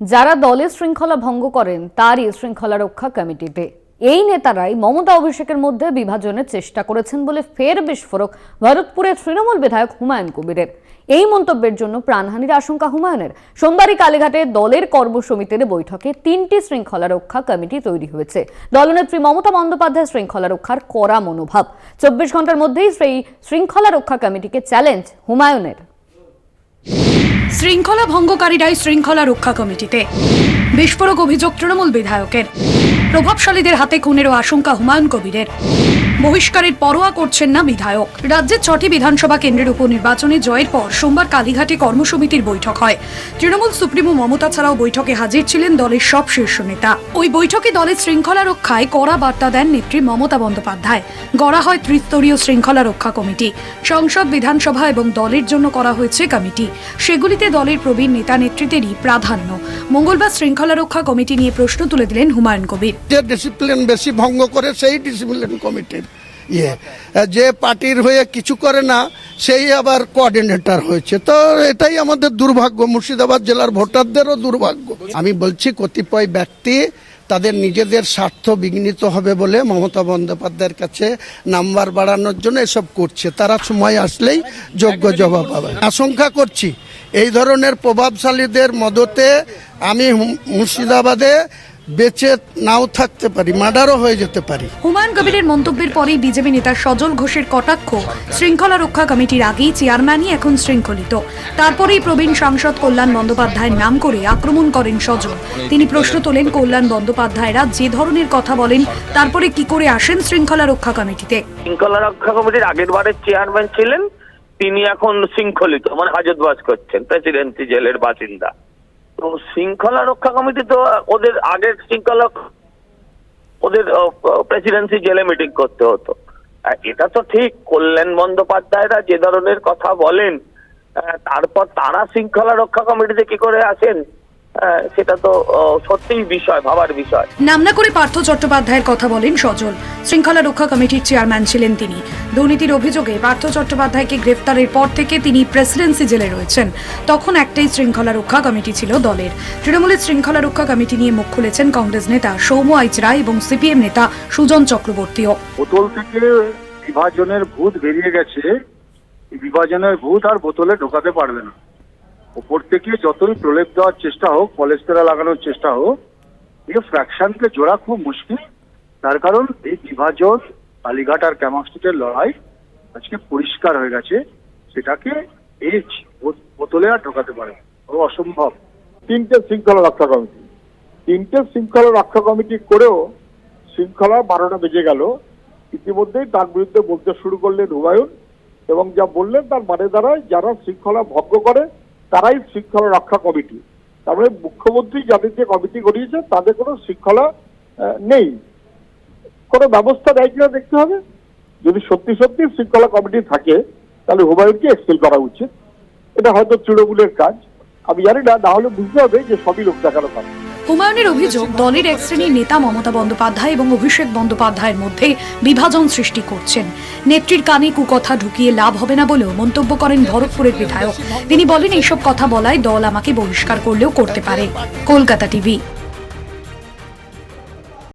যারা দলের শৃঙ্খলা ভঙ্গ করেন তারই শৃঙ্খলা রক্ষা কমিটিতে। এই নেতারাই মমতা অভিষেকের মধ্যে বিভাজনের চেষ্টা করেছেন বলে ফের বিস্ফোরক ভরতপুরের তৃণমূল বিধায়ক হুমায়ুন কবিরের। এই মন্তব্যের জন্য প্রাণহানির আশঙ্কা হুমায়ুনের। সোমবারই কালীঘাটে দলের কর্মসমিতির বৈঠকে 3টি শৃঙ্খলা রক্ষা কমিটি তৈরি হয়েছে। দলনেত্রী মমতা বন্দ্যোপাধ্যায় শৃঙ্খলা রক্ষার কড়া মনোভাব। 24 ঘন্টার মধ্যেই সেই শৃঙ্খলা রক্ষা কমিটিকে চ্যালেঞ্জ হুমায়ুনের। শৃঙ্খলা ভঙ্গকারীরাই শৃঙ্খলা রক্ষা কমিটিতে। বিস্ফোরক অভিযোগ তৃণমূল বিধায়কের। প্রভাবশালীদের হাতে খুনেরও আশঙ্কা হুমায়ুন কবিরের। বহিষ্কারের পরোয়া করছেন না বিধায়ক। রাজ্যের 6টি বিধানসভা কেন্দ্রের উপনির্বাচনে জয়ের পর সোমবার কালীঘাটে কর্মসমিতির বৈঠক হয়। তৃণমূল সুপ্রিমো মমতা ছাড়াও বৈঠকে হাজির ছিলেন দলের সব শীর্ষ নেতা। ওই বৈঠকে দলের শৃঙ্খলা রক্ষায় কড়া বার্তা দেন নেত্রী মমতা বন্দ্যোপাধ্যায়। গড়া হয় ত্রিস্তরীয় শৃঙ্খলা রক্ষা কমিটি। সংসদ, বিধানসভা এবং দলের জন্য করা হয়েছে কমিটি। সেগুলিতে দলের প্রবীণ নেতা নেতৃত্বেরই প্রাধান্য। মঙ্গলবার শৃঙ্খলা রক্ষা কমিটি নিয়ে প্রশ্ন তুলে দিলেন হুমায়ুন কবির। যে ডিসিপ্লিন বেশি ভঙ্গ করে সেই ডিসিপ্লিন কমিটির যে পার্টির হয়ে কিছু করে না সেই আবার কোঅর্ডিনেটর হয়েছে। তো এটাই আমাদের দুর্ভাগ্য, মুর্শিদাবাদ জেলার ভোটারদেরও দুর্ভাগ্য। আমি বলছি কতিপয় ব্যক্তি তাদের নিজেদের স্বার্থ বিঘ্নিত হবে বলে মমতা বন্দ্যোপাধ্যায়ের কাছে নাম্বার বাড়ানোর জন্য এসব করছে। তারা সময় আসলেই যোগ্য জবাব পাবে। আশঙ্কা করছি এই ধরনের প্রভাবশালীদের মদতে আমি মুর্শিদাবাদে বেঁচে নাও থাকতে পারি, মার্ডারও হয়ে যেতে পারি। হুমায়ুন কবিরের মন্তব্যের পরেই বিজেপি নেতা সজল ঘোষের কটাক্ষ, শৃঙ্খলা রক্ষা কমিটির আগেই চেয়ারম্যানই এখন শৃঙ্খলিত। তারপরেই প্রবীণ সাংসদ কল্যাণ বন্দ্যোপাধ্যায়ের নাম করে আক্রমণ করেন সজল। তিনি প্রশ্ন তোলেন, কল্যাণ বন্দ্যোপাধ্যায়রা যে ধরনের কথা বলেন তারপরে কি করে আসেন শৃঙ্খলা রক্ষা কমিটিতে? শৃঙ্খলা রক্ষা কমিটির আগের বারের চেয়ারম্যান ছিলেন, তিনি এখন শৃঙ্খলিত, মানে হাজতবাস করছেন, প্রেসিডেন্সি জেলের বাসিন্দা। তো শৃঙ্খলা রক্ষা কমিটি তো ওদের আগের শৃঙ্খলা, ওদের প্রেসিডেন্সি জেলে মিটিং করতে হতো। এটা তো ঠিক, কল্যাণ বন্দ্যোপাধ্যায়রা যে ধরনের কথা বলেন তারপর তারা শৃঙ্খলা রক্ষা কমিটিতে কি করে আসেন, সেটা তো সত্যিই বিষয়, ভাবার বিষয়। নাম না করে পার্থ চট্টোপাধ্যায়ের কথা বলেন সজল। শৃঙ্খলা রক্ষা কমিটির চেয়ারম্যান ছিলেন তিনি। দুর্নীতির অভিযোগে পার্থ চট্টোপাধ্যায়কে গ্রেফতারের পর থেকে তিনি প্রেসিডেন্সি জেলে রয়েছেন। তখন একটাই শৃঙ্খলা রক্ষা কমিটি ছিল দলের। তৃণমূলের শৃঙ্খলা রক্ষা কমিটি নিয়ে মুখ খুলেছেন কংগ্রেস নেতা সৌম্য আইচ রায় এবং সিপিএম নেতা সুজন চক্রবর্তীও। বোতল থেকে বিভাজনের ভূত বেরিয়ে গেছে, বিভাজনের ভূত আর বোতলে ঢোকাতে পারবে না। ওপর থেকে যতই প্রলেপ দেওয়ার চেষ্টা হোক, পলেস্টেরা লাগানোর চেষ্টা হোক, এই ফ্র্যাকশনকে জোড়া খুব মুশকিল। তার কারণ এই বিভাজন, কালীঘাট আর ক্যামাক্সটিকের লড়াই আজকে পরিষ্কার হয়ে গেছে, সেটাকে এই বোতলে আর ঢোকাতে পারে অসম্ভব। 3টে শৃঙ্খলা রক্ষা কমিটি, 3টে শৃঙ্খলা রক্ষা কমিটি করেও শৃঙ্খলা 12টা বেজে গেল। ইতিমধ্যেই তার বিরুদ্ধে বলতে শুরু করলেন হুমায়ুন, এবং যা বললেন তার মানে দাঁড়ায় যারা শৃঙ্খলা ভঙ্গ করে তারাই শৃঙ্খলা রক্ষা কমিটি। তারপরে মুখ্যমন্ত্রী যাদেরকে কমিটি গড়িয়েছে তাদের কোনো শৃঙ্খলা নেই, কোনো ব্যবস্থা নেয় কিনা দেখতে হবে। যদি সত্যি সত্যি শৃঙ্খলা কমিটি থাকে তাহলে হুমায়ুনকে এক্সপেল করা উচিত। এটা হয়তো তৃণমূলের কাজ, আমি জানি না, না হলে বুঝতে হবে যে সবই লোক দেখানো কাজ। হুমায়ুনের অভিযোগ, দলের এক শ্রেণীর নেতা মমতা বন্দ্যোপাধ্যায় এবং অভিষেক বন্দ্যোপাধ্যায়ের মধ্যে বিভাজন সৃষ্টি করছেন। নেত্রীর কানে কুকথা ঢুকিয়ে লাভ হবে না বলেও মন্তব্য করেন ভরতপুরের বিধায়ক। তিনি বলেন, এইসব কথা বলায় দল আমাকে বহিষ্কার করলেও করতে পারে। কলকাতা টিভি।